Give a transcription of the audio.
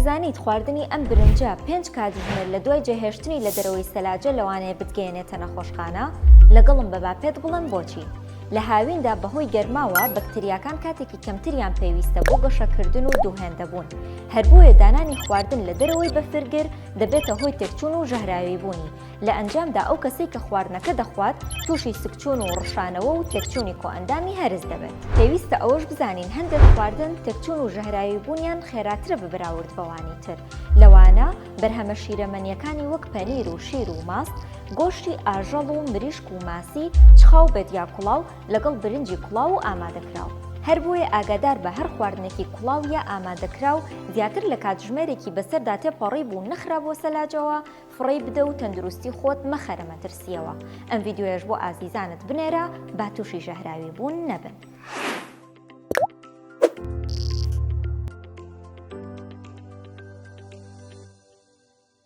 ئەزانیت خواردنی ئەم برنجە 5 کاتژمێر لە دوای جێهێشتنی لە دەرەوەی سەلاجە لەوانەیە بتگەێنێتە نەخۆشخانە؟ لەگەڵم بەبا پێت بڵێم بۆچی. لە هاویندا بەهۆی گەرماوە بەکتریاکان کاتێکی کەمتریان پێویستە بۆ گەشەکردن و دووهێندەبوون. هەر بۆیە دانانی خواردن لە دەرەوەی بەفرگر دەبێتە هۆی تێکچوون و ژەهراوی بوونی. لە ئەنجامدا ئەو کەسەی کە خواردنەکە دەخوات تووشی سکچوون و ڕشانەوە و تێکچوونی کۆئەندامی هەرز دەبێت. پێویستە ئەوەش بزانین هەندێک خواردن تێکچوون و ژەهراوی بوونیان خێراترە بە بەراورد تر. لەوانە بەرهەمە شیرەمەنیەکانی وەک پەنیر و شیر و ماست، گۆشتی ئاژەڵ و مریشک و ماسی، چخاو بێدیا کوڵاو لەگەڵ برنجی کوڵاو و ئامادەکراو. هەر بۆیە ئاگادار بە هەر خواردنێکی کوڵاو یا ئامادەکراو زیاتر لە کاتژمێرێکی بەسەردا تێپەڕی بوو نەخرا بۆ سەلاجەوە، فڕێ بدە و تەندروستی خۆت مەخەرە مەترسیەوە. ئەم ڤیدیۆیەش بۆ ئازیزانت بنێرە با تووشی ژەهراوی بوون نەبن.